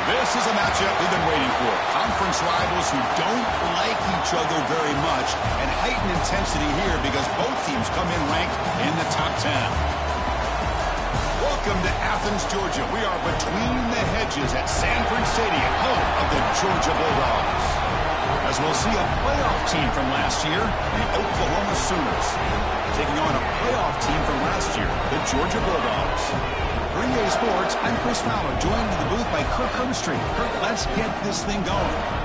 This is a matchup we've been waiting for. Conference rivals who don't like each other very much, and heightened intensity here because both teams come in ranked in the top 10. Welcome to Athens, Georgia. We are between the hedges at Sanford Stadium, home of the Georgia Bulldogs. As we'll see a playoff team from last year, the Oklahoma Sooners, taking on a playoff team from last year, the Georgia Bulldogs. For EA Sports, I'm Chris Fowler, joined in the booth by Kirk Herbstreit. Kirk, let's get this thing going.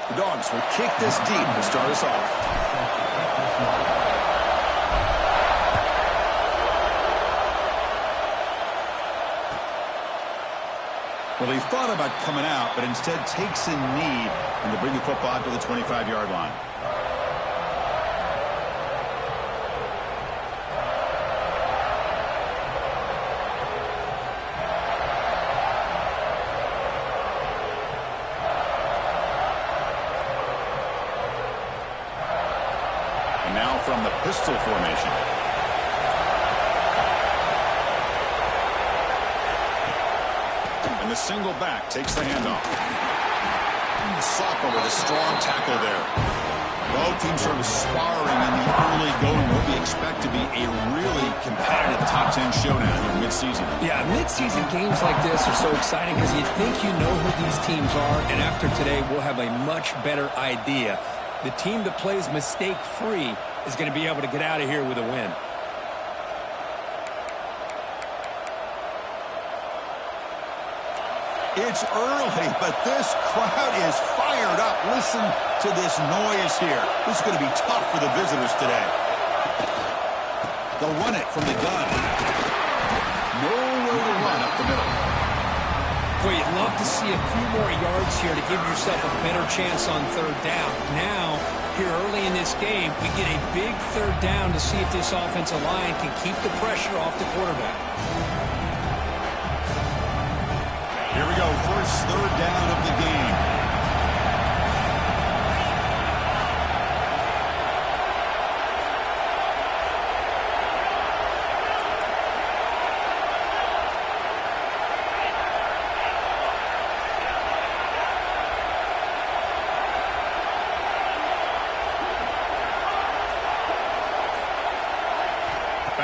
The Dogs will kick this deep to start us off. Well, he thought about coming out, but instead takes a knee and to bring the football to the 25-yard line. Now from the pistol formation. And the single back takes the handoff. Soppa with a strong tackle there. Both teams sort of sparring in the early going. What we expect to be a really competitive top 10 showdown here mid-season. Yeah, mid-season games like this are so exciting because you think you know who these teams are, and after today we'll have a much better idea. The team that plays mistake-free is going to be able to get out of here with a win. It's early, but this crowd is fired up. Listen to this noise here. This is going to be tough for the visitors today. They'll run it from the gun. Nowhere to run up the middle. Boy, you'd love to see a few more yards here to give yourself a better chance on third down. Now, here early in this game, we get a big third down to see if this offensive line can keep the pressure off the quarterback. Here we go, first third down of the game.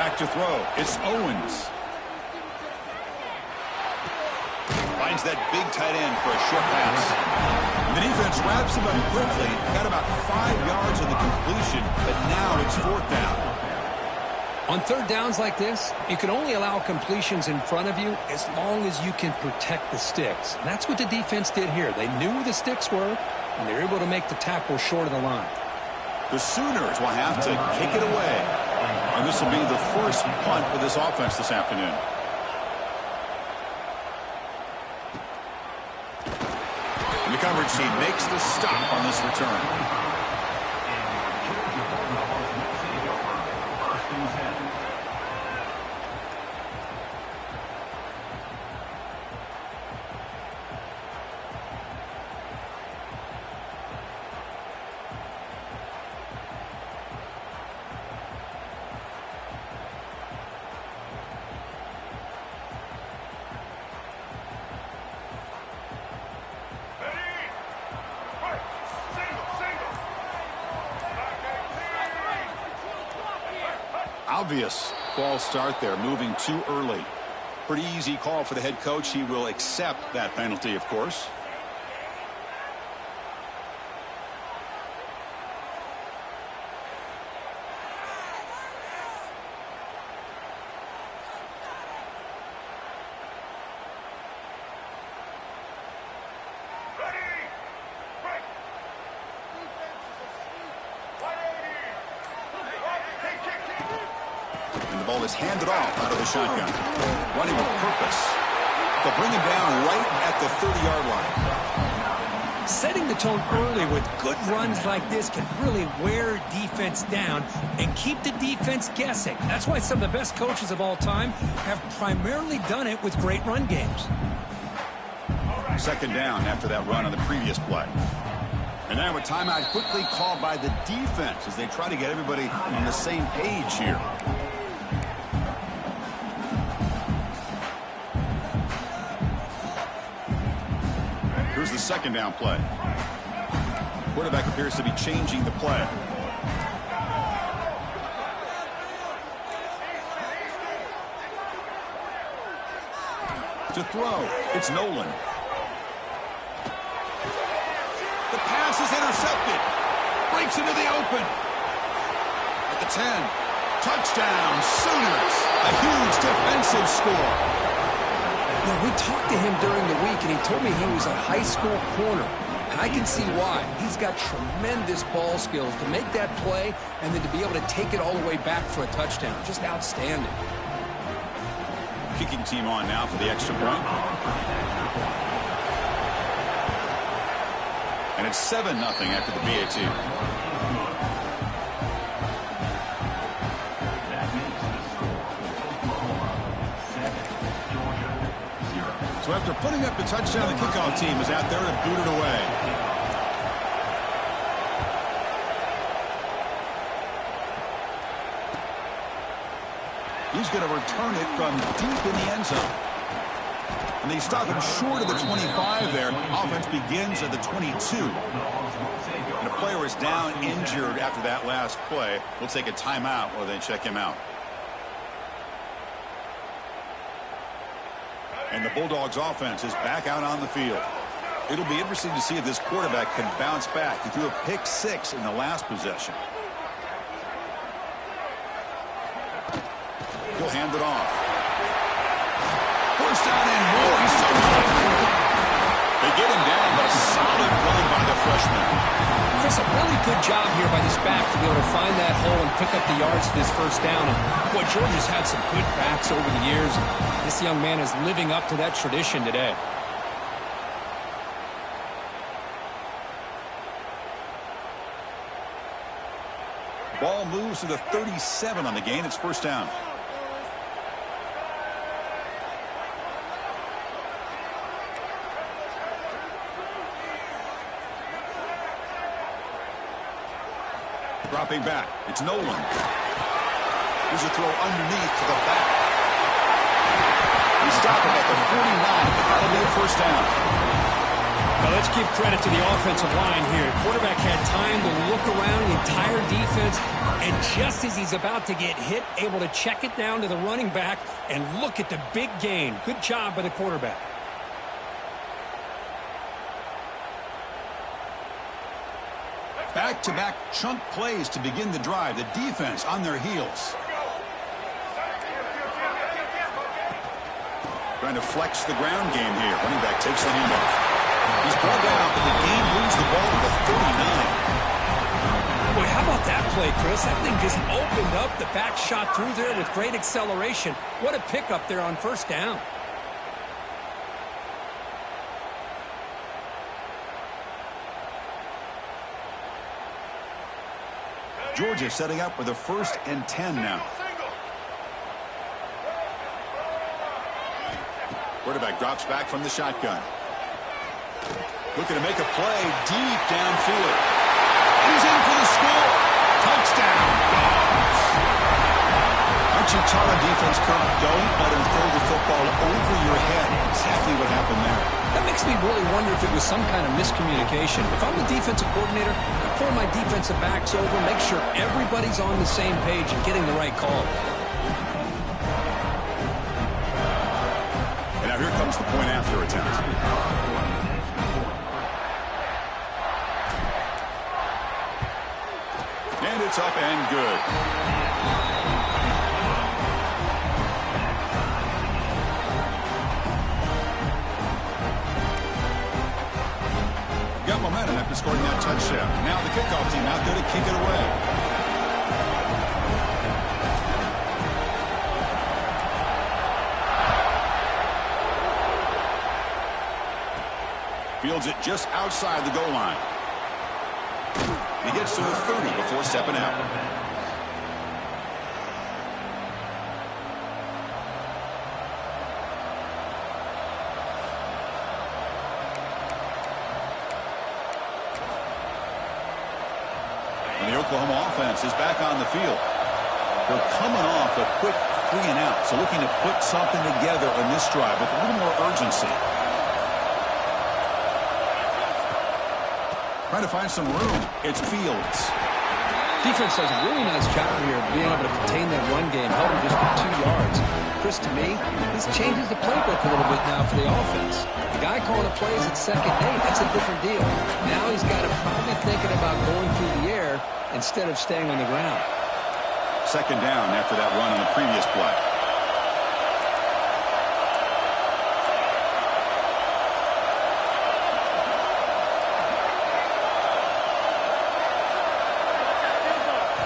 Back to throw. It's Owens. Finds that big tight end for a short pass. And the defense wraps him up quickly. Got about 5 yards on the completion, but now it's 4th down. On third downs like this, you can only allow completions in front of you as long as you can protect the sticks. And that's what the defense did here. They knew where the sticks were, and they were able to make the tackle short of the line. The Sooners will have to kick it away. And this will be the first punt for this offense this afternoon. And the coverage team makes the stop on this return. Obvious false start there, moving too early. Pretty easy call for the head coach. He will accept that penalty, of course. Ball is handed off out of the shotgun. Running with purpose. They'll bring him down right at the 30-yard line. Setting the tone early with good runs like this can really wear defense down and keep the defense guessing. That's why some of the best coaches of all time have primarily done it with great run games. 2nd down after that run on the previous play. And now a timeout quickly called by the defense as they try to get everybody on the same page here. Here's the 2nd down play. Quarterback appears to be changing the play. To throw, it's Nolan. The pass is intercepted. Breaks into the open. At the 10. Touchdown, Sooners. A huge defensive score. Yeah, we talked to him during the week, and he told me he was a high school corner. And I can see why. He's got tremendous ball skills to make that play and then to be able to take it all the way back for a touchdown. Just outstanding. Kicking team on now for the extra point. And it's 7-0 after the BAT. So after putting up the touchdown, the kickoff team is out there to boot it away. He's going to return it from deep in the end zone. And they stop him short of the 25 there. Offense begins at the 22. And the player is down injured after that last play. We'll take a timeout while they check him out. And the Bulldogs offense is back out on the field. It'll be interesting to see if this quarterback can bounce back. He threw a pick 6 in the last possession. He'll hand it off. First down and more. He's so good. They get him down, but a solid run by the freshman. Chris, a really good job here by this back to be able to find that hole and pick up the yards for this first down. And boy, Georgia's had some good backs over the years. This young man is living up to that tradition today. Ball moves to the 37 on the gain. It's first down. Dropping back. It's Nolan. Here's a throw underneath to the back. We stop him at the 49, but that'll be a first down. Well, let's give credit to the offensive line here. Quarterback had time to look around the entire defense, and just as he's about to get hit, able to check it down to the running back, and look at the big gain. Good job by the quarterback. Back-to-back chunk plays to begin the drive. The defense on their heels. Trying to flex the ground game here. Running back takes the handoff. He's brought down, but the game moves the ball to the 39. Boy, how about that play, Chris? That thing just opened up. The back shot through there with great acceleration. What a pickup there on first down. Georgia setting up with a 1st and 10 now. Quarterback drops back from the shotgun. Looking to make a play deep downfield. He's in for the score. Touchdown, Dogs. Aren't you telling defense, Kirk, don't let him throw the football over your head? Exactly what happened there. That makes me really wonder if it was some kind of miscommunication. If I'm the defensive coordinator, I pull my defensive backs over, make sure everybody's on the same page and getting the right call. And now here comes the point after attempt. And it's up and good. Got momentum after scoring that touchdown. Now the kickoff team out there to kick it away. Fields it just outside the goal line. He gets to the 30 before stepping out. And the Oklahoma offense is back on the field. They're coming off a quick 3 and out, so looking to put something together on this drive with a little more urgency. Trying to find some room. It's Fields. Defense does a really nice job here of being able to contain that run game, held him just for 2 yards. Chris, to me, this changes the playbook a little bit now for the offense. The guy calling the plays at 2nd and 8, that's a different deal. Now he's got to probably thinking about going through the air instead of staying on the ground. 2nd down after that run on the previous play.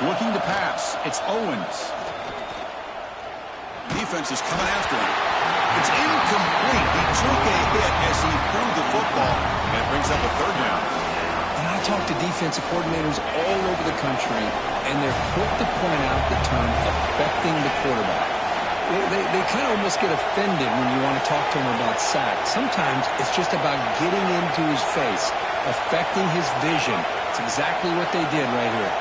Looking to pass. It's Owens. Defense is coming after him. It's incomplete. He took a hit as he threw the football. And it brings up a 3rd down. And I talk to defensive coordinators all over the country, and they're quick to point out the term affecting the quarterback. They kind of almost get offended when you want to talk to them about sacks. Sometimes it's just about getting into his face, affecting his vision. It's exactly what they did right here.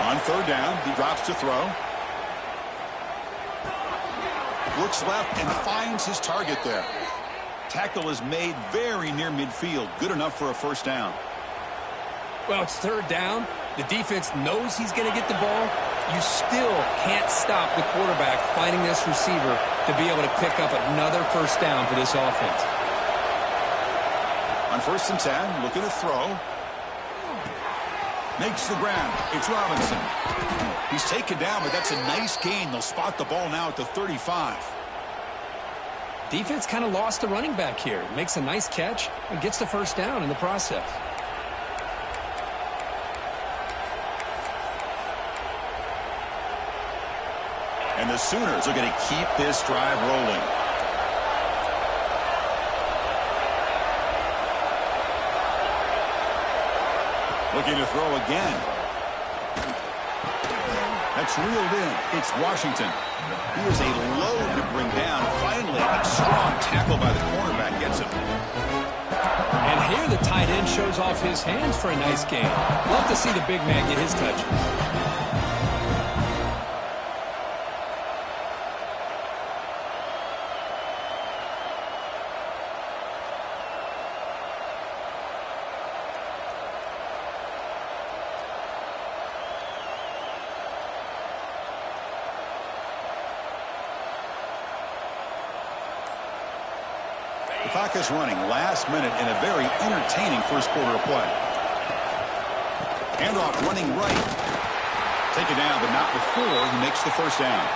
On 3rd down, he drops to throw. Looks left and finds his target there. Tackle is made very near midfield. Good enough for a 1st down. Well, it's 3rd down. The defense knows he's going to get the ball. You still can't stop the quarterback finding this receiver to be able to pick up another 1st down for this offense. On 1st and 10, looking to throw. Makes the ground. It's Robinson. He's taken down, but that's a nice gain. They'll spot the ball now at the 35. Defense kind of lost the running back here. Makes a nice catch and gets the 1st down in the process. And the Sooners are going to keep this drive rolling. Looking to throw again. That's reeled in. It's Washington. He is a load to bring down. Finally, a strong tackle by the cornerback gets him. And here the tight end shows off his hands for a nice gain. Love to see the big man get his touches. The clock is running last minute in a very entertaining first quarter of play. Handoff running right. Take it down, but not before he makes the first down.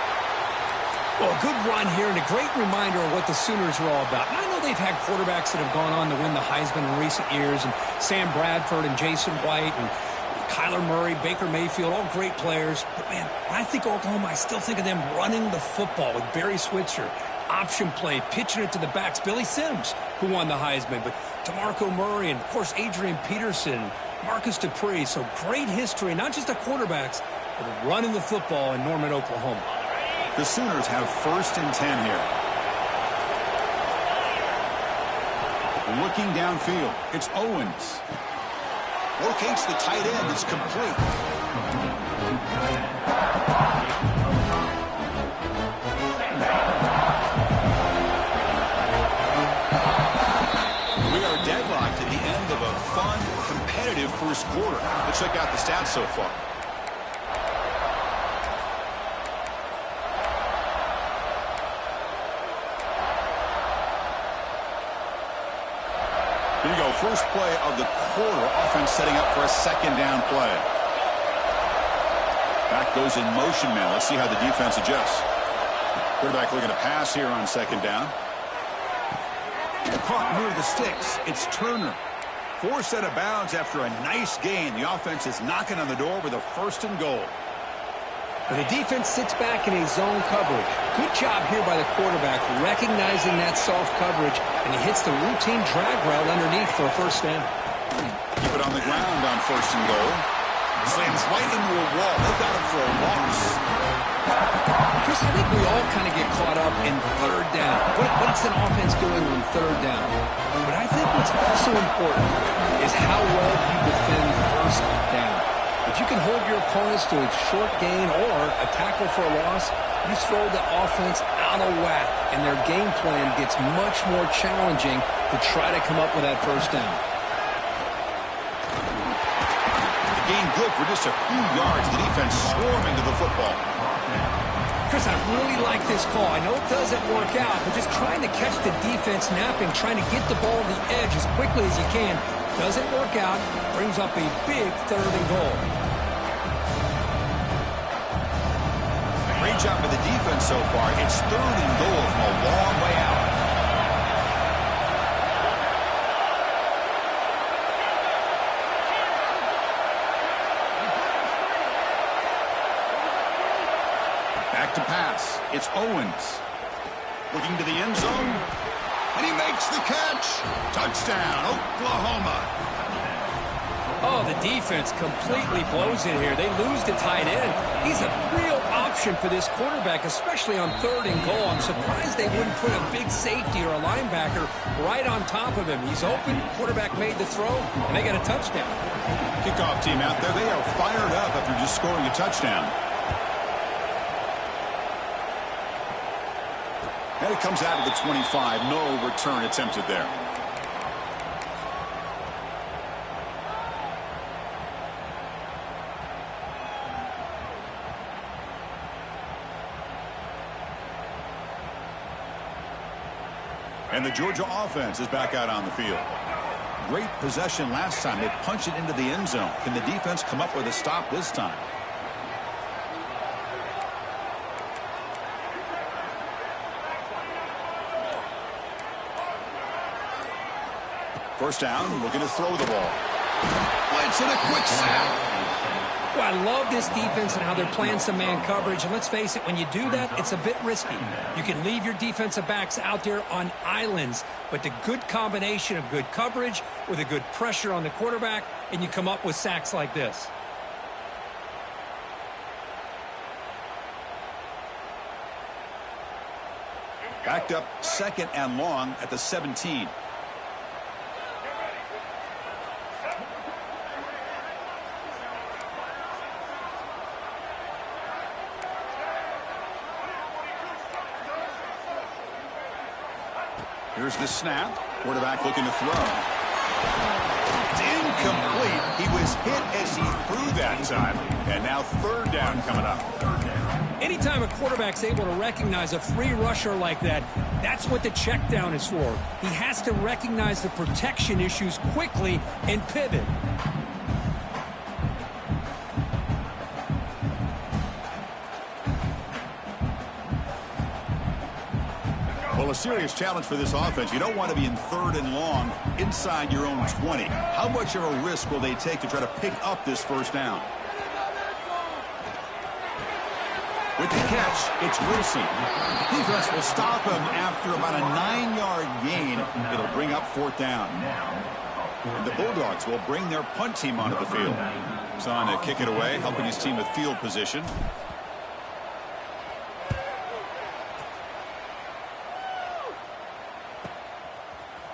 Well, a good run here and a great reminder of what the Sooners are all about. And I know they've had quarterbacks that have gone on to win the Heisman in recent years, and Sam Bradford and Jason White and Kyler Murray, Baker Mayfield, all great players. But, man, when I think Oklahoma, I still think of them running the football with Barry Switzer. Option play, pitching it to the backs. Billy Sims, who won the Heisman, but DeMarco Murray and, of course, Adrian Peterson, Marcus Dupree. So great history, not just the quarterbacks, but running the football in Norman, Oklahoma. The Sooners have 1st and 10 here. Looking downfield, it's Owens. Locates the tight end. It's complete. We are deadlocked at the end of a fun, competitive first quarter. Let's check out the stats so far. Here you go, first play of the quarter. Offense setting up for a 2nd down play. Back goes in motion now. Let's see how the defense adjusts. Quarterback looking to pass here on 2nd down. Caught near the sticks. It's Turner. Forced out of bounds after a nice gain. The offense is knocking on the door with a 1st and goal. The defense sits back in a zone coverage. Good job here by the quarterback, recognizing that soft coverage, and he hits the routine drag route underneath for a 1st down. Keep it on the ground on 1st and goal. Slams right into a wall. They got him for a loss. Chris, I think we all kind of get caught up in 3rd down. What's an offense doing on 3rd down? But I think what's also important is how well you defend 1st down. If you can hold your opponents to a short gain or a tackle for a loss, you throw the offense out of whack, and their game plan gets much more challenging to try to come up with that 1st down. The gain good for just a few yards. The defense swarming to the football. Chris, I really like this call. I know it doesn't work out, but just trying to catch the defense napping, trying to get the ball to the edge as quickly as you can. Doesn't work out. Brings up a big 3rd and goal. Great job by the defense so far. It's 3rd and goal from a long way out. Back to pass. It's Owens. Looking to the end zone. And he makes the catch. Touchdown, Oklahoma. Oh, the defense completely blows it here. They lose the tight end. He's a real option for this quarterback, especially on 3rd and goal. I'm surprised they wouldn't put a big safety or a linebacker right on top of him. He's open. Quarterback made the throw, and they got a touchdown. Kickoff team out there. They are fired up after just scoring a touchdown. And it comes out of the 25. No return attempted there. And the Georgia offense is back out on the field. Great possession last time. They punched it into the end zone. Can the defense come up with a stop this time? First down, looking to throw the ball. Blitz and a quick sack. Well, I love this defense and how they're playing some man coverage. And let's face it, when you do that, it's a bit risky. You can leave your defensive backs out there on islands, but the good combination of good coverage with a good pressure on the quarterback, and you come up with sacks like this. Backed up 2nd and long at the 17. Here's the snap. Quarterback looking to throw. It's incomplete. He was hit as he threw that time. And now 3rd down coming up. Anytime a quarterback's able to recognize a free rusher like that, that's what the check down is for. He has to recognize the protection issues quickly and pivot. Well, a serious challenge for this offense. You don't want to be in 3rd and long inside your own 20. How much of a risk will they take to try to pick up this first down? With the catch, it's Wilson. Defense will stop him after about a 9-yard gain. It'll bring up 4th down. And the Bulldogs will bring their punt team onto the field. He's on to kick it away, helping his team with field position.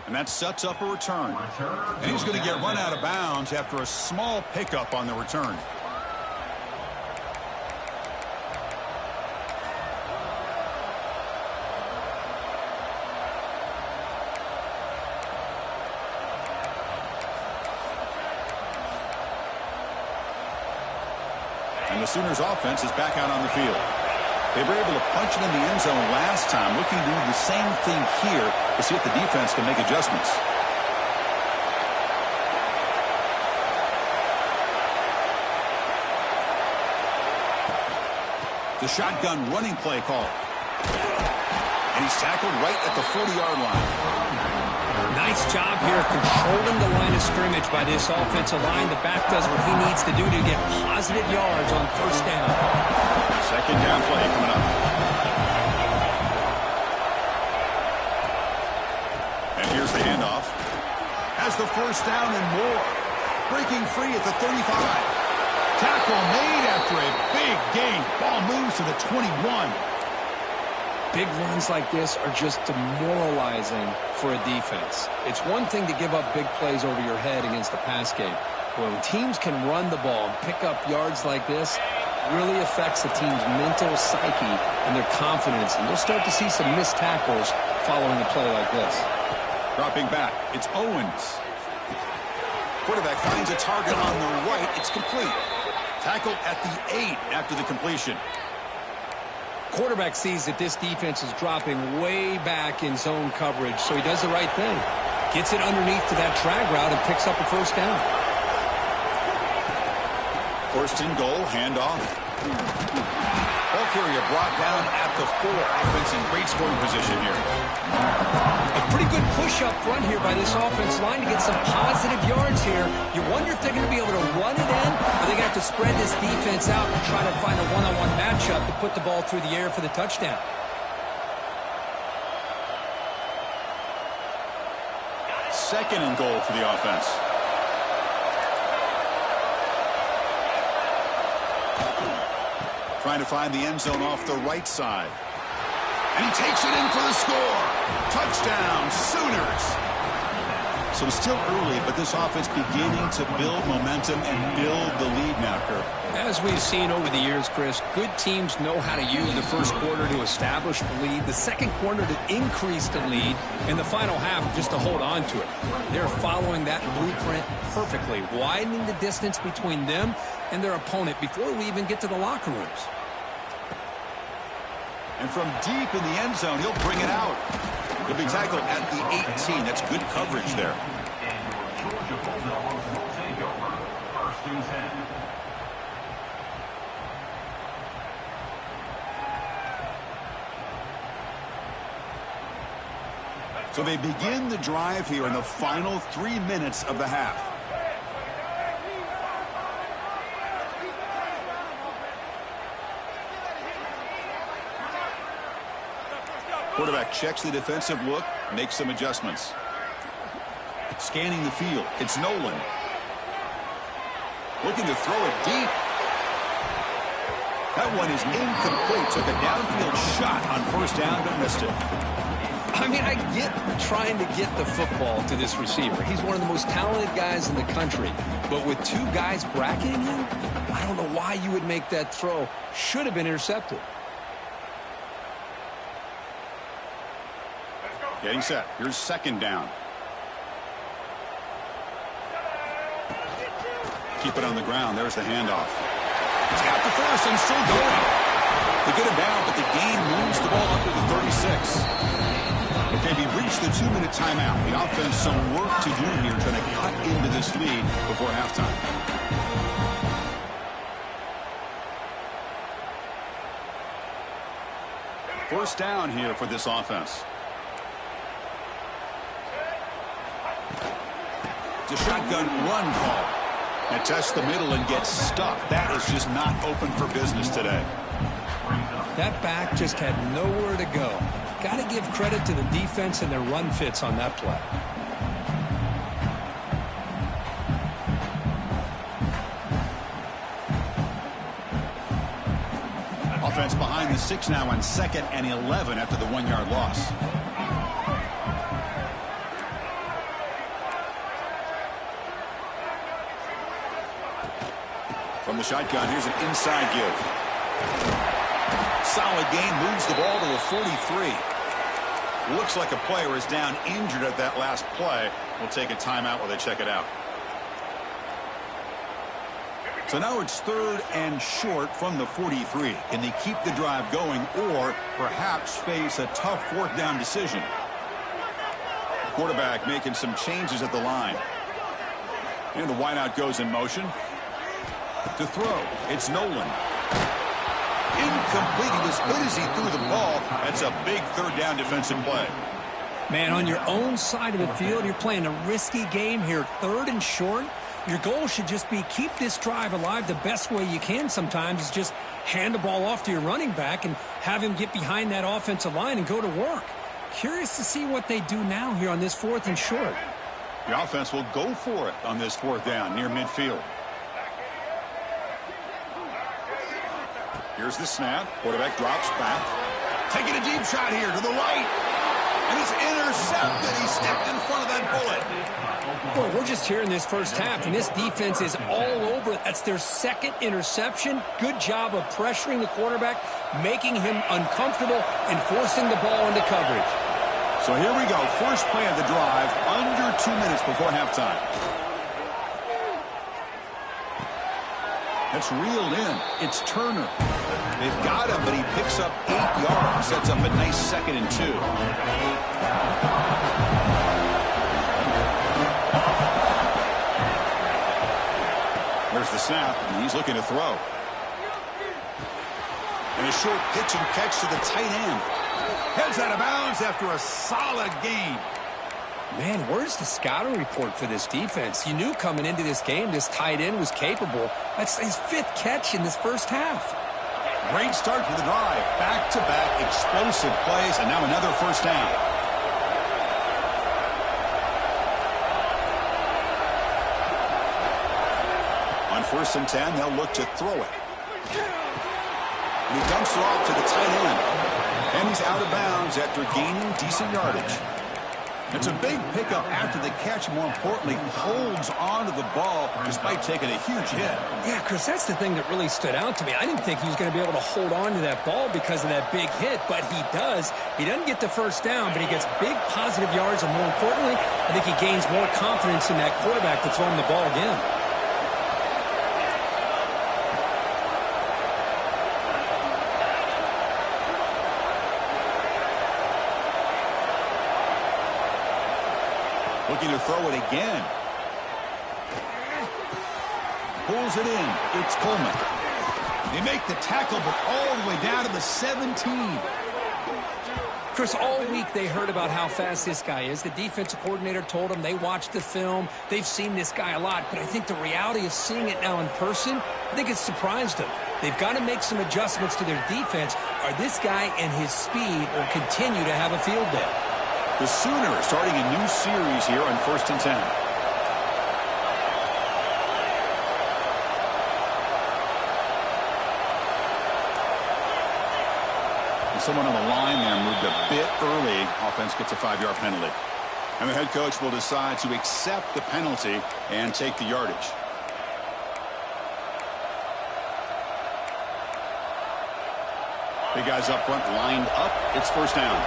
And that sets up a return. And he's going to get run out of bounds after a small pickup on the return. And the Sooners offense is back out on the field. They were able to punch it in the end zone last time, looking to do the same thing here to see if the defense can make adjustments. The shotgun running play call. And he's tackled right at the 40-yard line. Nice job here of controlling the line of scrimmage by this offensive line. The back does what he needs to do to get positive yards on first down. Second down play coming up. And here's the handoff. Has the first down and more. Breaking free at the 35. Tackle made after a big gain. Ball moves to the 21. Big runs like this are just demoralizing for a defense. It's one thing to give up big plays over your head against the pass game. But when teams can run the ball and pick up yards like this, it really affects the team's mental psyche and their confidence. And you'll start to see some missed tackles following a play like this. Dropping back, it's Owens. Quarterback finds a target on the right. It's complete. Tackled at the 8 after the completion. Quarterback sees that this defense is dropping way back in zone coverage, so he does the right thing. Gets it underneath to that drag route and picks up a first down. First and goal, handoff. Ball carrier brought down at the 4. Offense in great scoring position here. A pretty good push up front here by this offense line to get some positive yards here. You wonder if they're going to be able to run it in, or they're going to have to spread this defense out and try to find a one-on-one matchup to put the ball through the air for the touchdown. Second and goal for the offense. Trying to find the end zone off the right side. And he takes it in for the score. Touchdown, Sooners. So it's still early, but this offense beginning to build momentum and build the lead now, Kirk. As we've seen over the years, Chris, good teams know how to use the first quarter to establish the lead, the second quarter to increase the lead, and the final half just to hold on to it. They're following that blueprint perfectly, widening the distance between them and their opponent before we even get to the locker rooms. And from deep in the end zone, he'll bring it out. He'll be tackled at the 18. That's good coverage there. Georgia Bulldogs will take over. First and 10. So they begin the drive here in the final 3 minutes of the half. Quarterback checks the defensive look, makes some adjustments. Scanning the field, it's Nolan. Looking to throw it deep. That one is incomplete. Took a downfield shot on first down, but missed it. I mean, I get trying to get the football to this receiver. He's one of the most talented guys in the country. But with two guys bracketing him, I don't know why you would make that throw. Should have been intercepted. Getting set. Here's second down. Keep it on the ground. There's the handoff. He's got the first and still going. They get him down, but the game moves the ball up to the 36. Okay, we've reached the 2-minute timeout. The offense some work to do here trying to cut into this lead before halftime. First down here for this offense. It's a shotgun run call. And tests the middle and gets stuffed. That is just not open for business today. That back just had nowhere to go. Got to give credit to the defense and their run fits on that play. Offense behind the 6 now on 2nd and 11 after the 1-yard loss. From the shotgun, here's an inside give. Solid gain, moves the ball to the 43. Looks like a player is down injured at that last play. We'll take a timeout while they check it out. So now it's 3rd and short from the 43. Can they keep the drive going or perhaps face a tough 4th down decision? Quarterback making some changes at the line. And the wideout goes in motion. To throw, it's Nolan. Incomplete. He was hit as he threw the ball. That's a big 3rd down defensive play. Man, on your own side of the field, you're playing a risky game here. 3rd and short. Your goal should just be keep this drive alive the best way you can sometimes is just hand the ball off to your running back and have him get behind that offensive line and go to work. Curious to see what they do now here on this 4th and short. The offense will go for it on this 4th down near midfield. Here's the snap. Quarterback drops back. Taking a deep shot here to the right. And it's intercepted. He stepped in front of that bullet. Boy, we're just here in this first half, and this defense is all over it. That's their 2nd interception. Good job of pressuring the quarterback, making him uncomfortable, and forcing the ball into coverage. So here we go. First play of the drive, under 2 minutes before halftime. That's reeled in. It's Turner. They've got him, but he picks up 8 yards. Sets up a nice 2nd and 2. There's the snap, and he's looking to throw. And a short pitch and catch to the tight end. Heads out of bounds after a solid gain. Man, where's the scouting report for this defense? You knew coming into this game this tight end was capable. That's his 5th catch in this first half. Great start to the drive. Back-to-back explosive plays, and now another first down. On 1st and 10, they'll look to throw it. And he dumps it off to the tight end. And he's out of bounds after gaining decent yardage. It's a big pickup after the catch. More importantly, holds on to the ball despite taking a huge hit. Yeah, Chris, that's the thing that really stood out to me. I didn't think he was going to be able to hold on to that ball because of that big hit, but he does. He doesn't get the first down, but he gets big positive yards, and more importantly, I think he gains more confidence in that quarterback to throw him the ball again. Looking to throw it again. Pulls it in. It's Coleman. They make the tackle, but all the way down to the 17. Chris, all week they heard about how fast this guy is. The defensive coordinator told them they watched the film. They've seen this guy a lot, but I think the reality of seeing it now in person, I think it's surprised them. They've got to make some adjustments to their defense, or this guy and his speed will continue to have a field day. The Sooners starting a new series here on 1st and 10. And someone on the line there moved a bit early. Offense gets a 5-yard penalty. And the head coach will decide to accept the penalty and take the yardage. Big guys up front lined up. It's first down.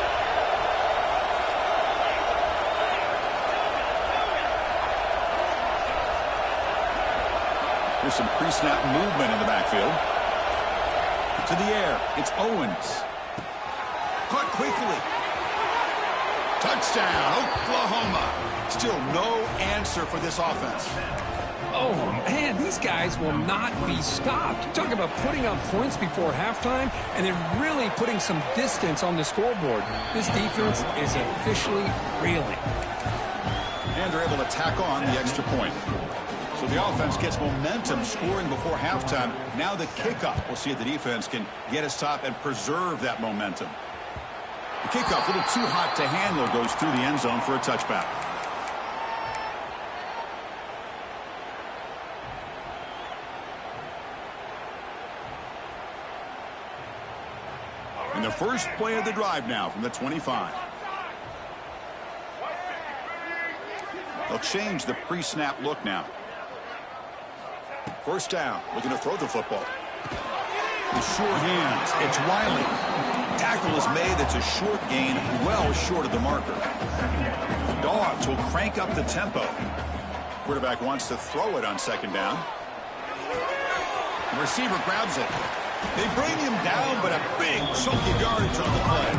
There's some pre-snap movement in the backfield. To the air. It's Owens. Caught quickly. Touchdown, Oklahoma. Still no answer for this offense. Oh, man, these guys will not be stopped. You're talking about putting up points before halftime and then really putting some distance on the scoreboard. This defense is officially reeling. And they're able to tack on the extra point. So the offense gets momentum scoring before halftime. Now the kickoff. We'll see if the defense can get a stop and preserve that momentum. The kickoff, a little too hot to handle, goes through the end zone for a touchback. And the first play of the drive now from the 25. They'll change the pre-snap look now. First down, looking to throw the football. With sure hands, it's Wiley. Tackle is made. That's a short gain, well short of the marker. Dogs will crank up the tempo. Quarterback wants to throw it on second down. The receiver grabs it. They bring him down, but a big chunk of yardage on the play.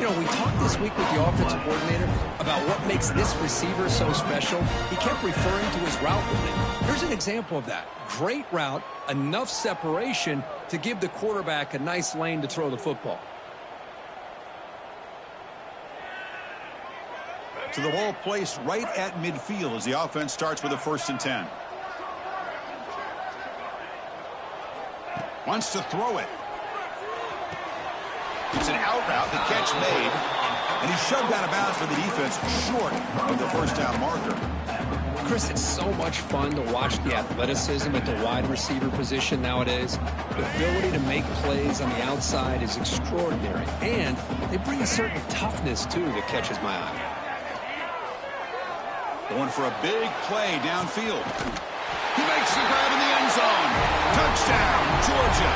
You know, we talked this week with the offensive coordinator about what makes this receiver so special. He kept referring to his route running. Here's an example of that. Great route, enough separation to give the quarterback a nice lane to throw the football. To the ball placed right at midfield as the offense starts with a 1st and 10. Wants to throw it. It's an out route, the catch made, and he's shoved out of bounds for the defense short of the first down marker. Chris, it's so much fun to watch the athleticism at the wide receiver position nowadays. The ability to make plays on the outside is extraordinary, and they bring a certain toughness, too, that catches my eye. Going for a big play downfield. He makes the grab in the end zone. Touchdown, Georgia.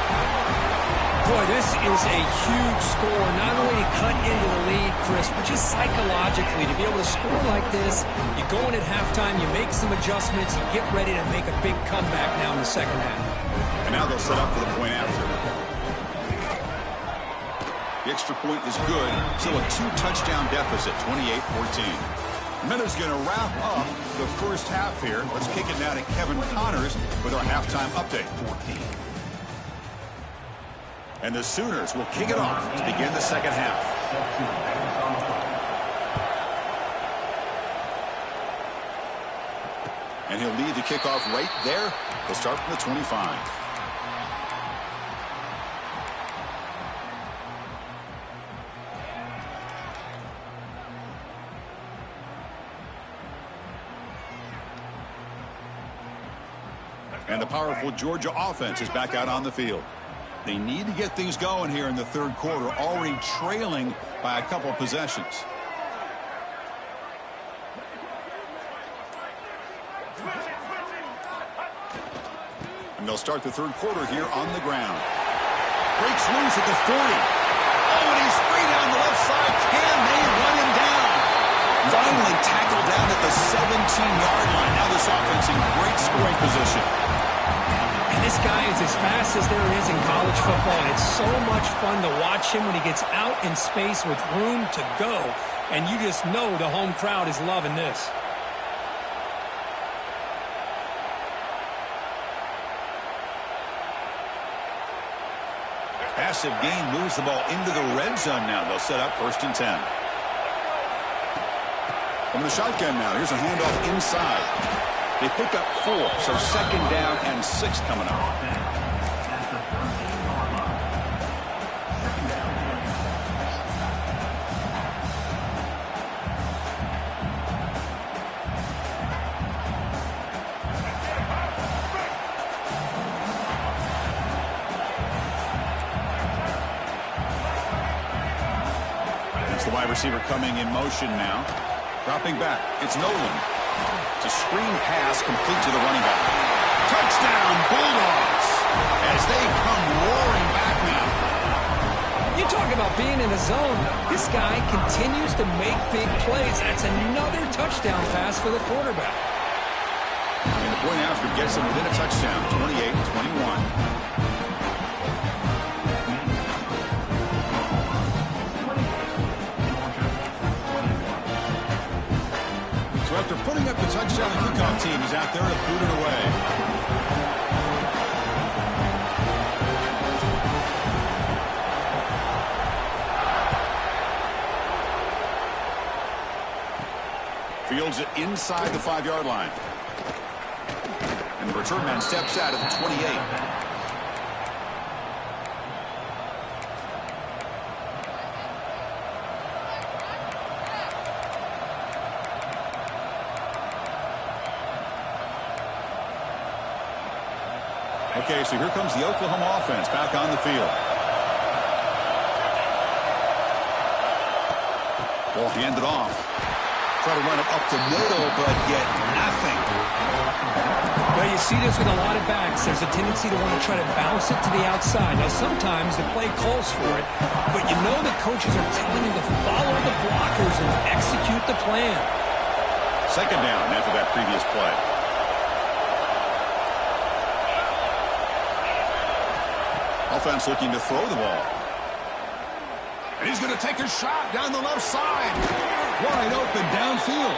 Boy, this is a huge score. Not only to cut into the lead, Chris, but just psychologically to be able to score like this. You go in at halftime, you make some adjustments, you get ready to make a big comeback now in the second half. And now they'll set up for the point after. The extra point is good. Still a 2-touchdown deficit, 28-14. Miller's going to wrap up the first half here. Let's kick it now to Kevin Connors with our halftime update. And the Sooners will kick it off to begin the second half. And he'll lead the kickoff right there. He'll start from the 25. And the powerful Georgia offense is back out on the field. They need to get things going here in the third quarter, already trailing by a couple possessions. And they'll start the third quarter here on the ground. Breaks loose at the 40. Oh, and he's free down the left side. Can they run him down? Finally tackled down at the 17-yard line. Now this offense in great scoring position. And this guy is as fast as there is in college football, and it's so much fun to watch him when he gets out in space with room to go. And you just know the home crowd is loving this. Passive gain moves the ball into the red zone now. They'll set up 1st and 10. From the shotgun now, here's a handoff inside. They pick up 4, so 2nd down and 6 coming up. It's the wide receiver coming in motion now. Dropping back, it's Nolan. It's a screen pass complete to the running back. Touchdown, Bulldogs, as they come roaring back now. You talk about being in the zone. This guy continues to make big plays. That's another touchdown pass for the quarterback. And the point after gets him within a touchdown, 28-21. touchdown kickoff team is out there to boot it away. Fields it inside the 5-yard line. And the return man steps out at the 28. Okay, so here comes the Oklahoma offense back on the field. Ball handed off. Try to run it up the middle, but get nothing. Well, you see this with a lot of backs. There's a tendency to want to try to bounce it to the outside. Now, sometimes the play calls for it, but you know the coaches are telling you to follow the blockers and execute the plan. Second down after that previous play. Offense looking to throw the ball. And he's going to take a shot down the left side. Wide open downfield.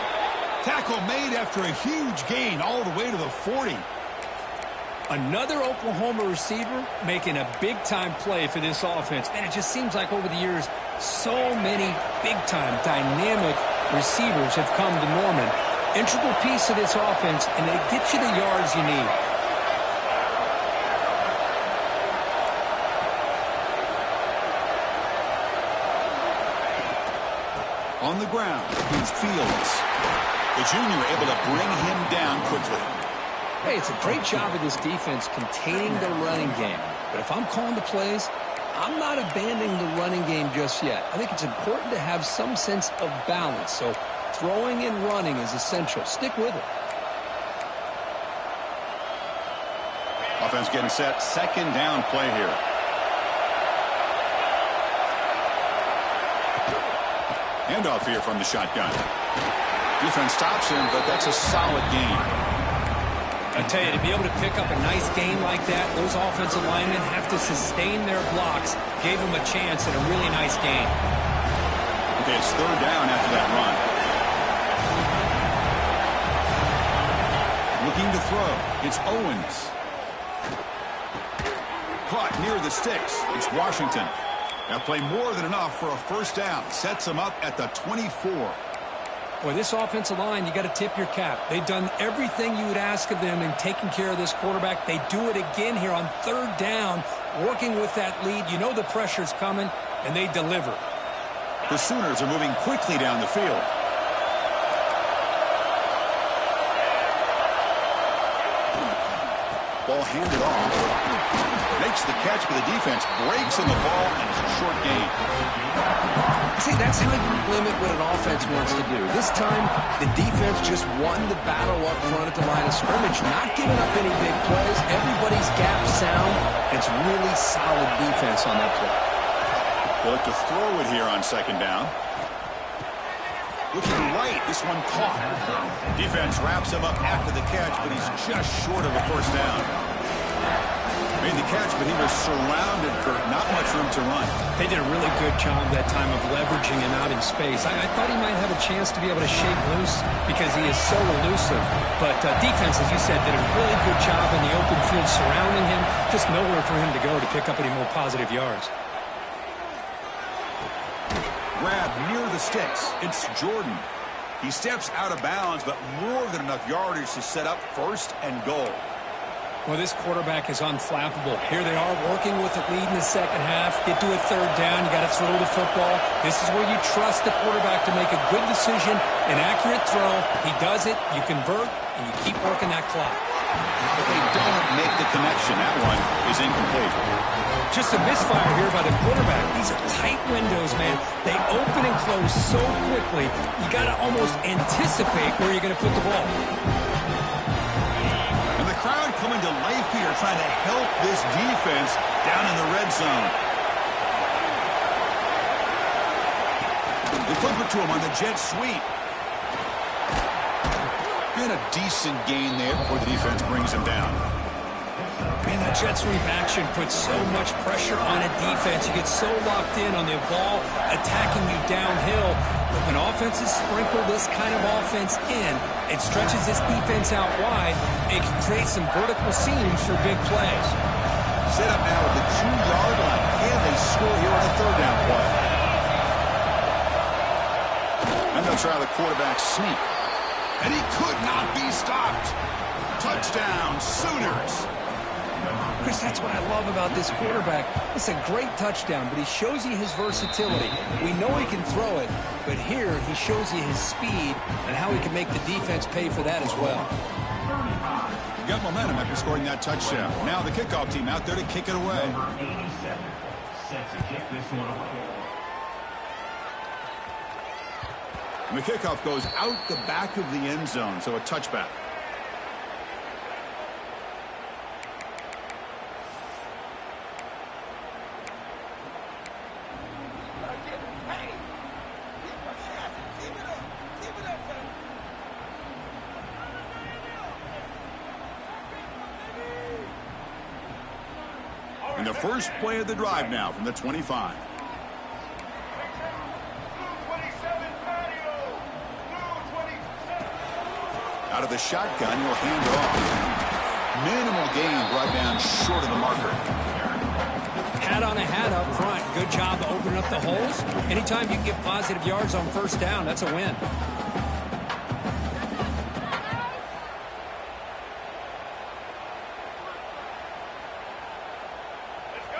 Tackle made after a huge gain all the way to the 40. Another Oklahoma receiver making a big-time play for this offense. And it just seems like over the years, so many big-time, dynamic receivers have come to Norman. Integral piece of this offense, and it gets you the yards you need. On the ground, here's Fields. The junior able to bring him down quickly. Hey, it's a great job of this defense containing the running game. But if I'm calling the plays, I'm not abandoning the running game just yet. I think it's important to have some sense of balance. So throwing and running is essential. Stick with it. Offense getting set. Second down play here. Handoff here from the shotgun. Defense stops him, but that's a solid gain. I tell you, to be able to pick up a nice gain like that, those offensive linemen have to sustain their blocks. Gave him a chance at a really nice gain. Okay, it's third down after that run. Looking to throw. It's Owens. Caught near the sticks. It's Washington. Now play more than enough for a first down. Sets him up at the 24. Boy, this offensive line, you got to tip your cap. They've done everything you would ask of them in taking care of this quarterback. They do it again here on third down, working with that lead. You know the pressure's coming, and they deliver. The Sooners are moving quickly down the field. Ball handed off. Makes the catch, but the defense breaks in the ball, and it's a short gain. See, that's how you limit what an offense wants to do. This time, the defense just won the battle up front at the line of scrimmage, not giving up any big plays. Everybody's gap sound. It's really solid defense on that play. They look to throw it here on second down. Looking right, this one caught. Defense wraps him up after the catch, but he's just short of a first down. Made the catch, but he was surrounded, Kurt. Not much room to run. They did a really good job that time of leveraging him out in space. I thought he might have a chance to be able to shake loose because he is so elusive. But defense, as you said, did a really good job in the open field surrounding him. Just nowhere for him to go to pick up any more positive yards. Grab near the sticks. It's Jordan. He steps out of bounds, but more than enough yardage to set up first and goal. Well, this quarterback is unflappable. Here they are working with the lead in the second half. Get to a third down. You got to throw the football. This is where you trust the quarterback to make a good decision, an accurate throw. He does it, you convert, and you keep working that clock. But they don't make the connection. That one is incomplete. Just a misfire here by the quarterback. These are tight windows, man. They open and close so quickly, you got to almost anticipate where you're going to put the ball. Crowd coming to life here, trying to help this defense down in the red zone. They flip it to him on the jet sweep. And a decent gain there before the defense brings him down. Man, that jet sweep action puts so much pressure on a defense. You get so locked in on the ball attacking you downhill. But when offenses sprinkle this kind of offense in, it stretches this defense out wide. It can create some vertical seams for big plays. Set up now at the 2-yard line. Can they score here on a third down play? And they'll try the quarterback sneak. And he could not be stopped. Touchdown, Sooners. Chris, that's what I love about this quarterback. It's a great touchdown, but he shows you his versatility. We know he can throw it, but here he shows you his speed and how he can make the defense pay for that as well. Got momentum after scoring that touchdown. Now the kickoff team out there to kick it away. Number 87 set to kick this one away. And the kickoff goes out the back of the end zone, so a touchback. And the first play of the drive now from the 25. Out of the shotgun, he'll hand it off. Minimal gain brought down short of the marker. Hat on a hat up front. Good job opening up the holes. Anytime you can get positive yards on first down, that's a win.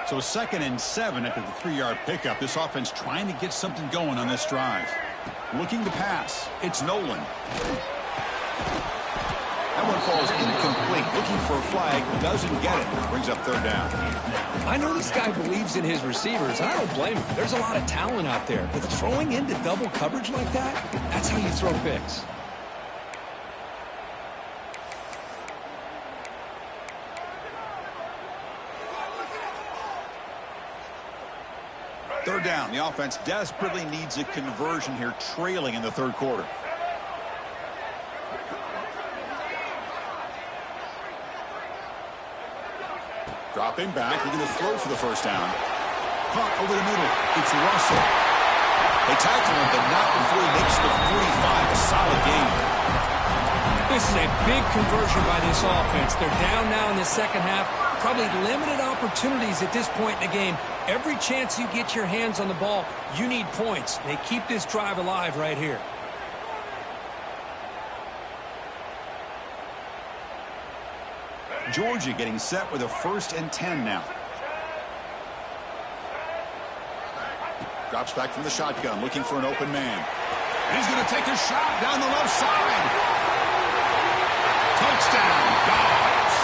So 2nd and 7 after the 3-yard pickup. This offense trying to get something going on this drive. Looking to pass. It's Nolan. That one falls incomplete. Looking for a flag. Doesn't get it. Brings up third down. I know this guy believes in his receivers. I don't blame him. There's a lot of talent out there. But throwing into double coverage like that, that's how you throw picks. Third down. The offense desperately needs a conversion here, trailing in the third quarter. Dropping back, looking to throw for the first down. Punt over the middle. It's Russell. They tackle him, but not before he makes the 45. A solid game. This is a big conversion by this offense. They're down now in the second half. Probably limited opportunities at this point in the game. Every chance you get your hands on the ball, you need points. They keep this drive alive right here. Georgia getting set with a 1st and 10 now. Drops back from the shotgun, looking for an open man. And he's going to take a shot down the left side. Touchdown, Dogs.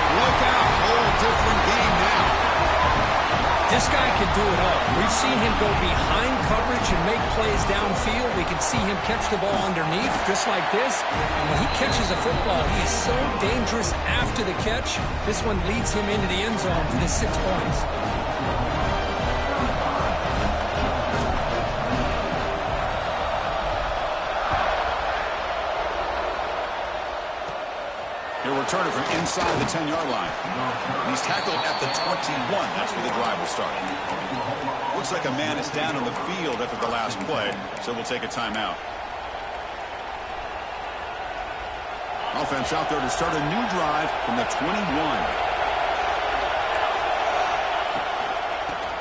Look out, whole different game now. This guy can do it all. We've seen him go behind coverage and make plays downfield. We can see him catch the ball underneath just like this. And when he catches a football, he is so dangerous after the catch. This one leads him into the end zone for the 6 points. He'll return it from inside the 10-yard line. And he's tackled at the 21. That's where the drive will start. Looks like a man is down on the field after the last play, so we'll take a timeout. Offense out there to start a new drive from the 21.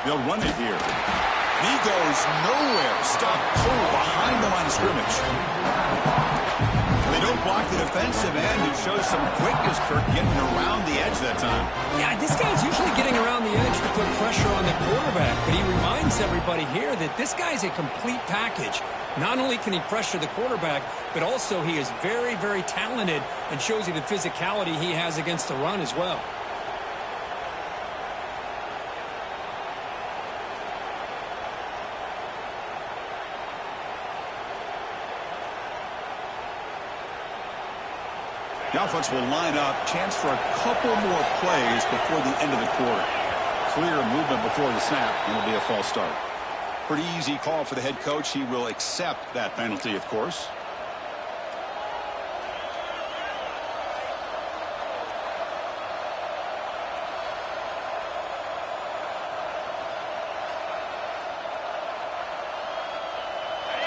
They'll run it here. He goes nowhere. Stop cold behind the line of scrimmage. They don't block the defensive end, who shows some quickness, Kirk, getting around the edge that time. Yeah, this guy's usually getting around the edge to put pressure on the quarterback, but he reminds everybody here that this guy's a complete package. Not only can he pressure the quarterback, but also he is very, very talented and shows you the physicality he has against the run as well. The offense will line up. Chance for a couple more plays before the end of the quarter. Clear movement before the snap, and it'll be a false start. Pretty easy call for the head coach. He will accept that penalty, of course.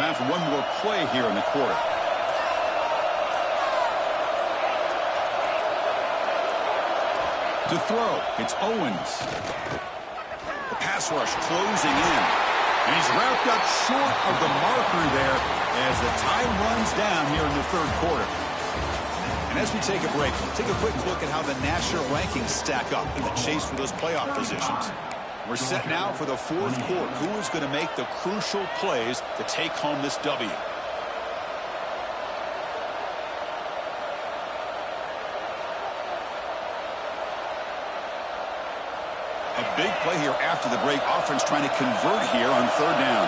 Time for one more play here in the quarter. To throw, it's Owens. The pass rush closing in. And he's wrapped up short of the marker there as the time runs down here in the third quarter. And as we take a break, take a quick look at how the national rankings stack up in the chase for those playoff positions. We're set now for the fourth quarter. Who is going to make the crucial plays to take home this W? A big play here after the break. Offense trying to convert here on third down.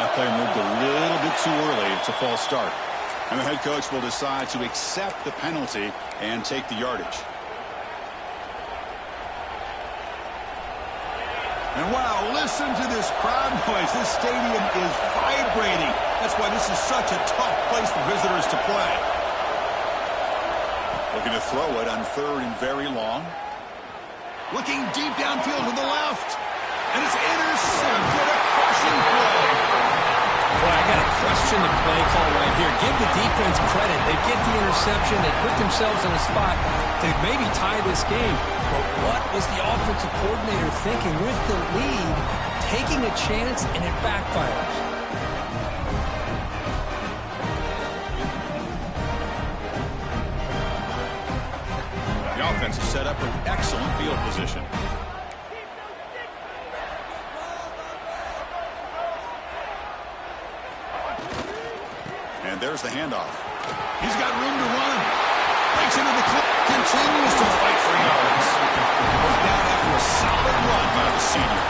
That player moved a little bit too early. It's a false start. And the head coach will decide to accept the penalty and take the yardage. And wow, listen to this crowd noise. This stadium is vibrating. That's why this is such a tough place for visitors to play. Looking to throw it on third and very long. Looking deep downfield to the left. And it's intercepted. A crushing play. Boy, I got to question the play call right here. Give the defense credit. They get the interception. They put themselves in a spot to maybe tie this game. But what was the offensive coordinator thinking with the lead, taking a chance, and it backfires? The offense is set up with excellent field position. And there's the handoff. He's got room to run. Breaks into the clip. Continues to fight for yards. Goes down after a solid run by the senior.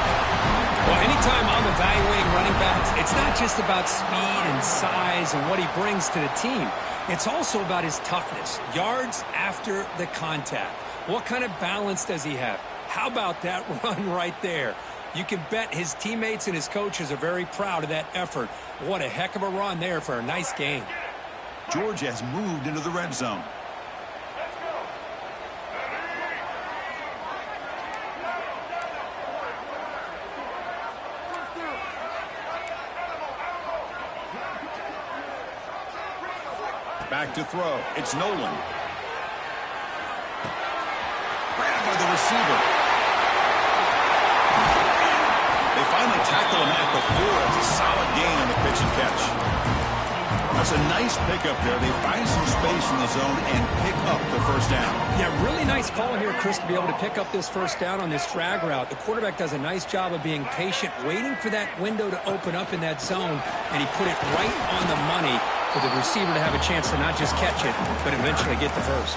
Well, anytime I'm evaluating running backs, it's not just about speed and size and what he brings to the team. It's also about his toughness. Yards after the contact. What kind of balance does he have? How about that run right there? You can bet his teammates and his coaches are very proud of that effort. What a heck of a run there for a nice gain. Georgia has moved into the red zone. Back to throw. It's Nolan. Grabbed by the receiver. They finally tackle him at the 4. It's a solid gain on the pitch and catch. That's a nice pickup there. They find some space in the zone and pick up the first down. Yeah, really nice call here, Chris, to be able to pick up this first down on this drag route. The quarterback does a nice job of being patient, waiting for that window to open up in that zone, and he put it right on the money for the receiver to have a chance to not just catch it, but eventually get the first.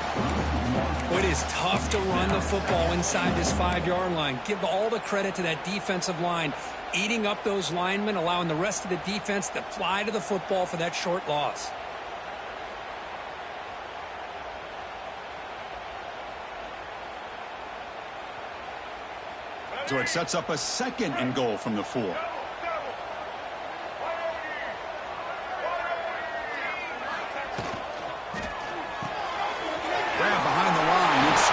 Well, it is tough to run the football inside this 5-yard line. Give all the credit to that defensive line, eating up those linemen, allowing the rest of the defense to fly to the football for that short loss. So it sets up a second and goal from the 4.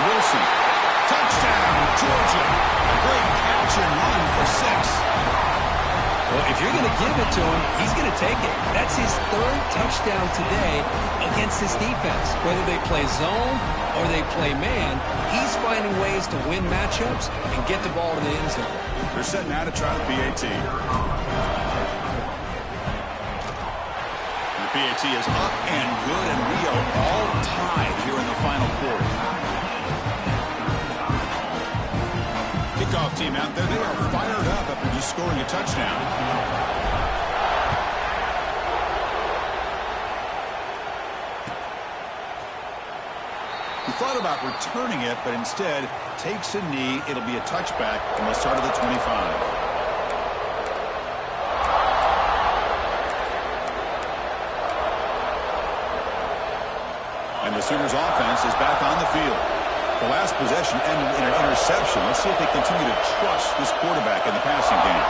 Wilson. Touchdown, Georgia. A great catch and run for 6. Well, if you're going to give it to him, he's going to take it. That's his 3rd touchdown today against this defense. Whether they play zone or they play man, he's finding ways to win matchups and get the ball to the end zone. They're setting out to try the PAT. And the PAT is up and good, and we are all tied here in the final quarter. Kickoff team out there. They are fired up after just scoring a touchdown. He thought about returning it, but instead takes a knee. It'll be a touchback from the start of the 25. And the Sooners offense is back on the field. The last possession ended in an interception. Let's see if they continue to trust this quarterback in the passing game.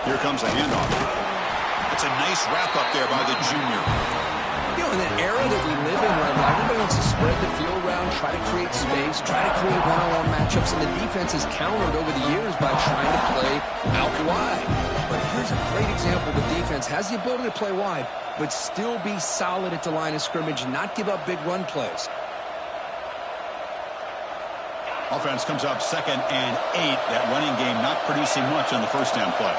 Here comes a handoff. It's a nice wrap up there by the junior. In the era that we live in right now, everybody wants to spread the field around, try to create space, try to create one-on-one matchups, and the defense has countered over the years by trying to play out wide. But here's a great example. The defense has the ability to play wide, but still be solid at the line of scrimmage and not give up big run plays. Offense comes up 2nd and 8. That running game not producing much on the first down play.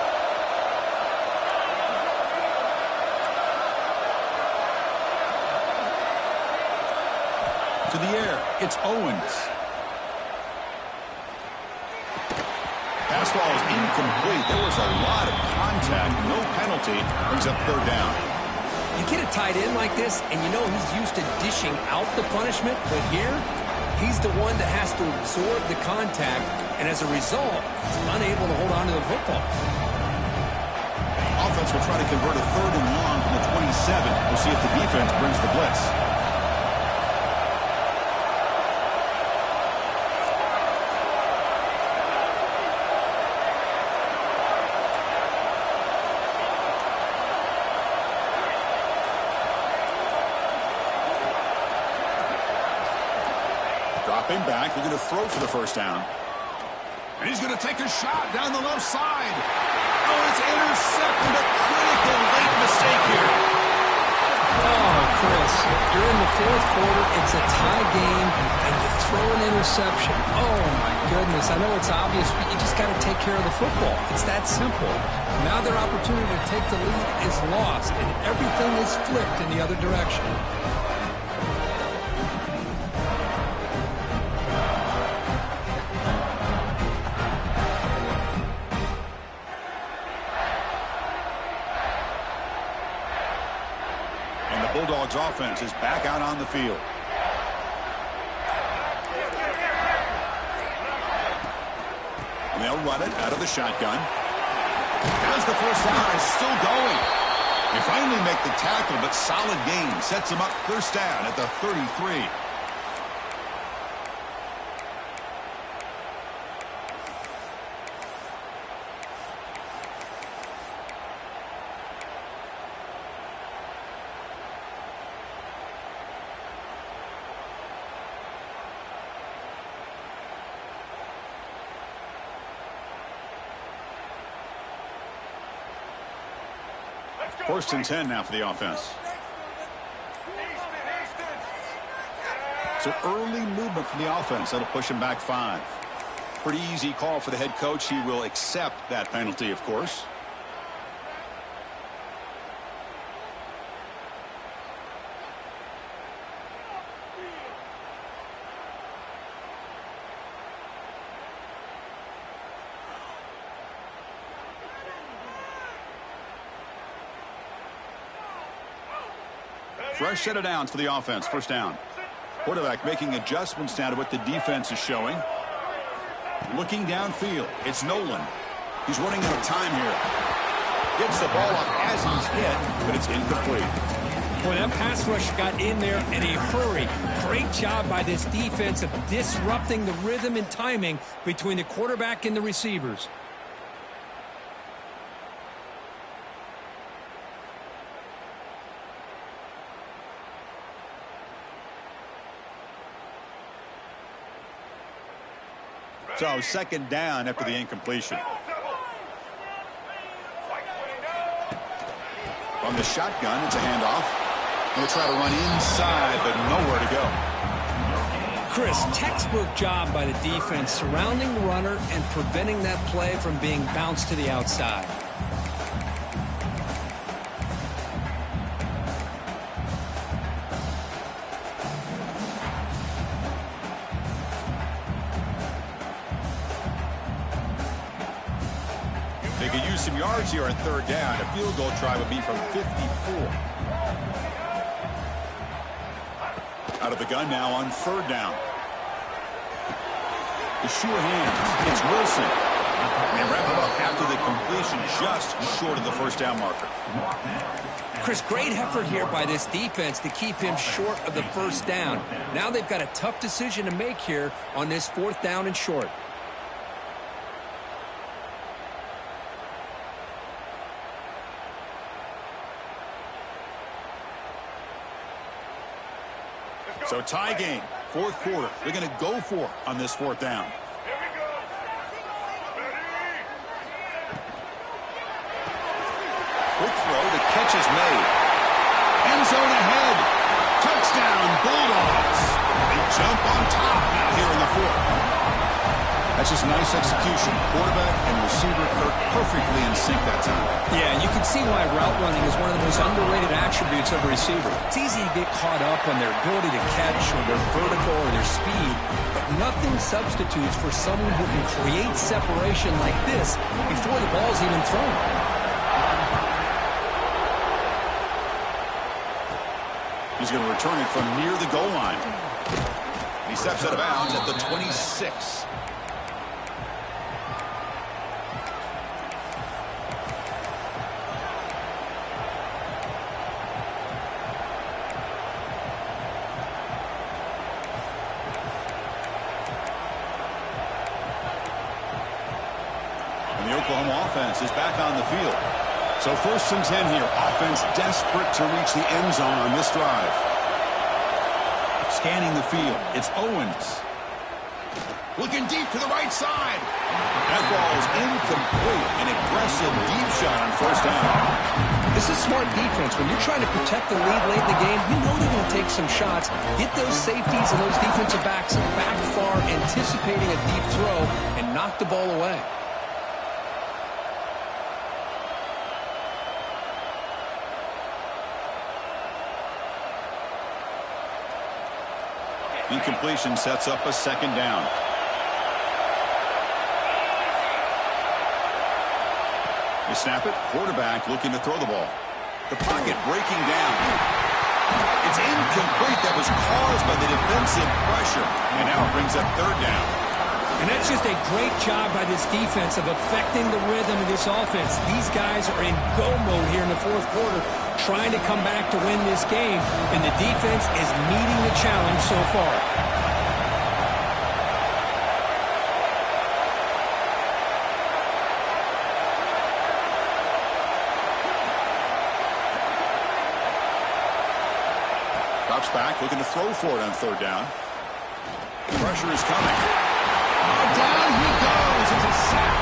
To the air, it's Owens. Pass ball is incomplete. There was a lot of contact. No penalty. Brings up 3rd down. You get a tight end like this, and you know he's used to dishing out the punishment, but here, he's the one that has to absorb the contact, and as a result, he's unable to hold on to the football. Offense will try to convert a 3rd and long from the 27. We'll see if the defense brings the blitz. Dropping back, they're going to throw for the first down. And he's going to take a shot down the left side. Oh, it's intercepted. A critical late mistake here. Oh, Chris, you're in the 4th quarter. It's a tie game, and you throw an interception. Oh, my goodness. I know it's obvious, but you just got to take care of the football. It's that simple. Now their opportunity to take the lead is lost, and everything is flipped in the other direction. Bulldogs offense is back out on the field. And they'll run it out of the shotgun. As the first down is still going. They finally make the tackle, but solid gain sets them up first down at the 33. First and 10 now for the offense. So early movement from the offense. That'll push him back 5. Pretty easy call for the head coach. He will accept that penalty, of course. Fresh set of downs for the offense. First down. Quarterback making adjustments now to what the defense is showing. Looking downfield. It's Nolan. He's running out of time here. Gets the ball up as he's hit, but it's incomplete. Boy, that pass rush got in there in a hurry. Great job by this defense of disrupting the rhythm and timing between the quarterback and the receivers. So second down after the incompletion. On the shotgun, it's a handoff. We'll try to run inside, but nowhere to go. Chris, textbook job by the defense surrounding the runner and preventing that play from being bounced to the outside. They could use some yards here on third down. A field goal try would be from 54. Out of the gun now on third down. The sure hands. It's Wilson. And they wrap it up after the completion just short of the first down marker. Chris, great effort here by this defense to keep him short of the first down. Now they've got a tough decision to make here on this fourth down and short. So tie game, fourth quarter. They're going to go for it on this fourth down. Quick throw, the catch is made. End zone ahead. Touchdown, Bulldogs. They jump on top now here in the fourth. That's just nice execution. Quarterback and receiver are perfectly in sync that time. Yeah, you can see why route running is one of the most underrated attributes of a receiver. It's easy to get caught up on their ability to catch or their vertical or their speed, but nothing substitutes for someone who can create separation like this before the ball's even thrown. He's going to return it from near the goal line. He steps out of bounds at the 26. And the Oklahoma offense is back on the field. So first and 10 here. Offense desperate to reach the end zone on this drive. Scanning the field. It's Owens. Looking deep to the right side. That ball is incomplete. An aggressive deep shot on first down. This is smart defense. When you're trying to protect the lead late in the game, you know they're going to take some shots. Get those safeties and those defensive backs back far, anticipating a deep throw, and knock the ball away. Incompletion sets up a second down. They snap it. Quarterback looking to throw the ball. The pocket breaking down. It's incomplete. That was caused by the defensive pressure. And now it brings up third down. And that's just a great job by this defense of affecting the rhythm of this offense. These guys are in go mode here in the fourth quarter, trying to come back to win this game, and the defense is meeting the challenge so far. Drops back, looking to throw for it on third down. Pressure is coming. Down he goes. It's a sack.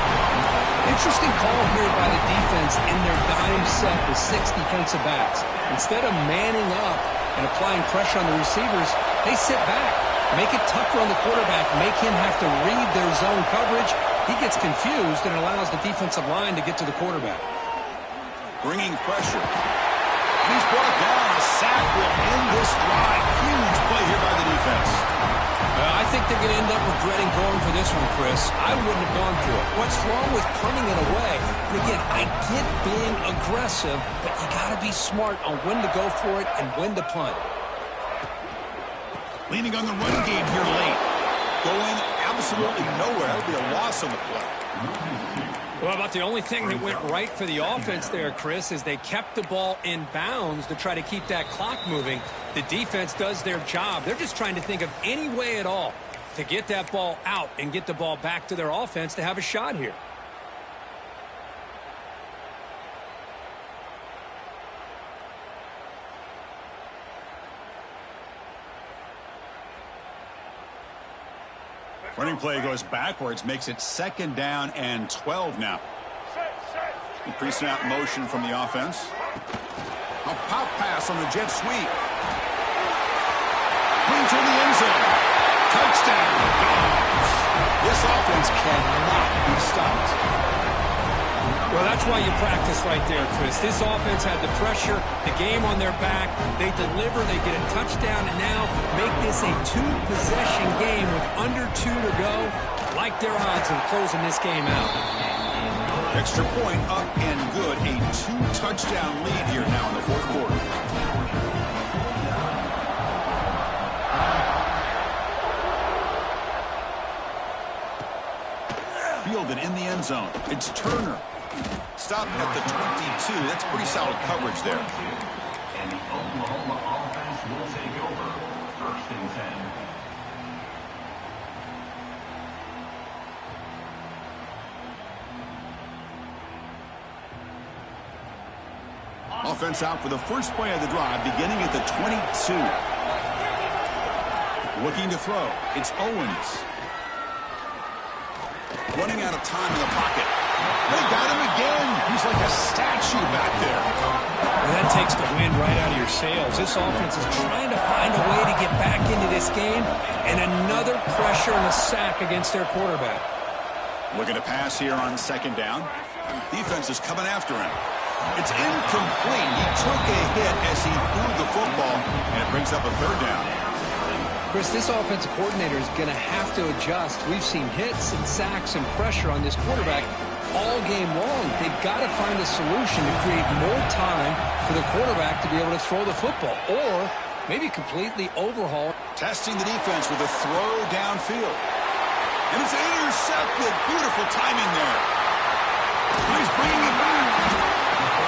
Interesting call here by the defense in their dime set with 6 defensive backs. Instead of manning up and applying pressure on the receivers, they sit back, make it tougher on the quarterback, make him have to read their zone coverage. He gets confused and allows the defensive line to get to the quarterback. Bringing pressure. He's brought down. A sack will end this drive. Huge play here by the defense. I think they're going to end up regretting going for this one, Chris. I wouldn't have gone for it. What's wrong with punting it away? And again, I get being aggressive, but you got to be smart on when to go for it and when to punt. Leaning on the run game here late. Going absolutely nowhere. That would be a loss on the play. Well, about the only thing that went right for the offense there, Chris, is they kept the ball in bounds to try to keep that clock moving. The defense does their job. They're just trying to think of any way at all to get that ball out and get the ball back to their offense to have a shot here. Running play goes backwards, makes it second down and 12 now. Pre-snap motion from the offense. A pop pass on the jet sweep. Clean to the end zone. Touchdown. This offense cannot be stopped. Well, that's why you practice right there, Chris. This offense had the pressure, the game on their back. They deliver, they get a touchdown, and now make this a 2-possession game with under 2 to go. Like their odds of closing this game out. Extra point up and good. A 2-touchdown lead here now in the fourth quarter. Fielded in the end zone. It's Turner. Stop at the 22. That's pretty solid coverage there. And the Oklahoma offense will take over. First and 10. Offense out for the first play of the drive, beginning at the 22. Looking to throw. It's Owens. Running out of time in the pocket. They got him again. He's like a statue back there. Well, that takes the wind right out of your sails. This offense is trying to find a way to get back into this game, and another pressure and a sack against their quarterback. Looking to pass here on second down. Defense is coming after him. It's incomplete. He took a hit as he threw the football, and it brings up a third down. Chris, this offensive coordinator is going to have to adjust. We've seen hits and sacks and pressure on this quarterback all game long. They've got to find a solution to create more time for the quarterback to be able to throw the football, or maybe completely overhaul. Testing the defense with a throw downfield. And it's intercepted. Beautiful timing there. He's bringing it back.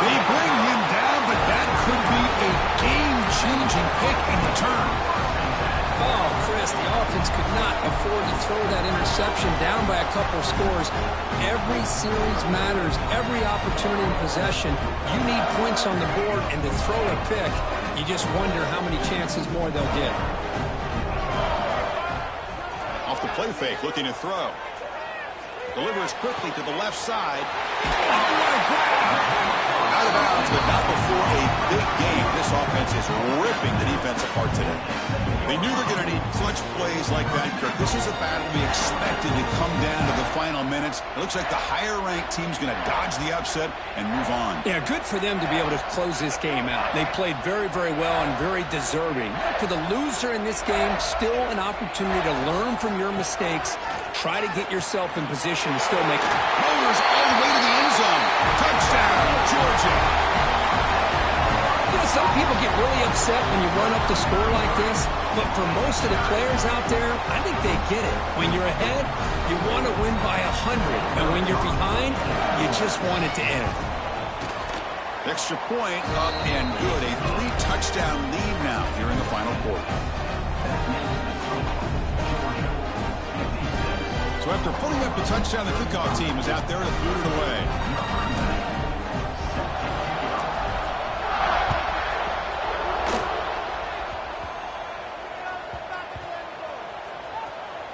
They bring him down, but that could be a game-changing pick in return. Oh, Chris, the offense could not afford to throw that interception down by a couple scores. Every series matters. Every opportunity in possession. You need points on the board, and to throw a pick, you just wonder how many chances more they'll get. Off the play fake, looking to throw. Delivers quickly to the left side. Oh, what a grab! Out of bounds, but not before a big game. This offense is ripping the defense apart today. They knew they're going to need clutch plays like that, Kirk. This is a battle we expected to come down to the final minutes. It looks like the higher-ranked team's going to dodge the upset and move on. Yeah, good for them to be able to close this game out. They played very, very well and very deserving. For the loser in this game, still an opportunity to learn from your mistakes. Try to get yourself in position to still make it. Mowers all the way to the end zone. Touchdown, Georgia. You know, some people get really upset when you run up the score like this, but for most of the players out there, I think they get it. When you're ahead, you want to win by 100, and when you're behind, you just want it to end. Extra point up and good. A 3-touchdown lead now here in the final quarter. So after pulling up the touchdown, the kickoff team is out there to boot it away.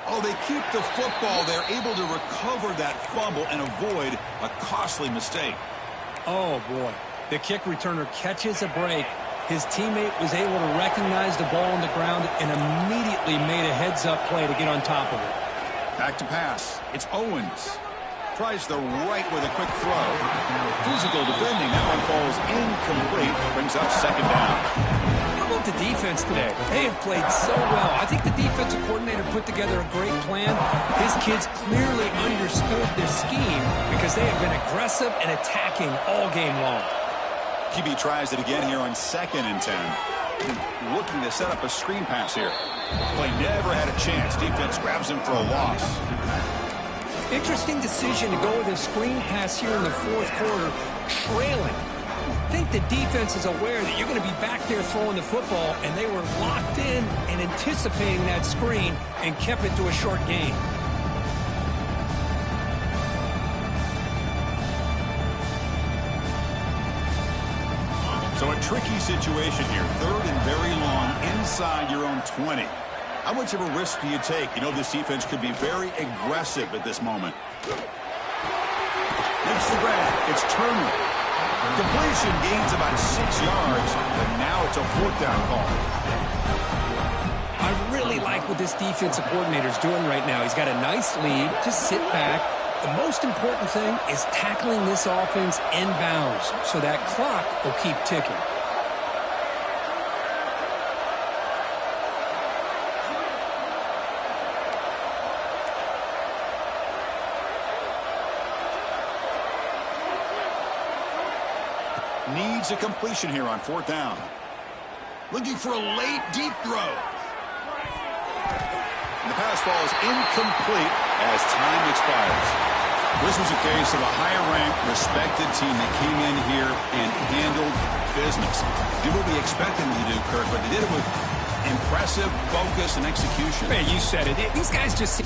Oh, they keep the football. They're able to recover that fumble and avoid a costly mistake. Oh, boy. The kick returner catches a break. His teammate was able to recognize the ball on the ground and immediately made a heads-up play to get on top of it. Back to pass. It's Owens. Tries the right with a quick throw. Physical defending. That one falls incomplete. Brings up second down. How about the defense today? They have played so well. I think the defensive coordinator put together a great plan. His kids clearly understood their scheme because they have been aggressive and attacking all game long. QB tries it again here on 2nd and 10. Looking to set up a screen pass here. Play never had a chance. Defense grabs him for a loss. Interesting decision to go with a screen pass here in the fourth quarter, trailing. I think the defense is aware that you're going to be back there throwing the football, and they were locked in and anticipating that screen and kept it to a short gain. So a tricky situation here. 3rd and very long inside your own 20. How much of a risk do you take? You know this defense could be very aggressive at this moment. Makes the grab. It's Turner. Completion gains about 6 yards, but now it's a 4th down call. I really like what this defensive coordinator is doing right now. He's got a nice lead. Just sit back. The most important thing is tackling this offense inbounds so that clock will keep ticking. Needs a completion here on 4th down. Looking for a late deep throw. And the pass falls incomplete as time expires. This was a case of a higher-ranked, respected team that came in here and handled business. Did what we expected them to do, Kirk, but they did it with impressive focus and execution. Hey, you said it. These guys just...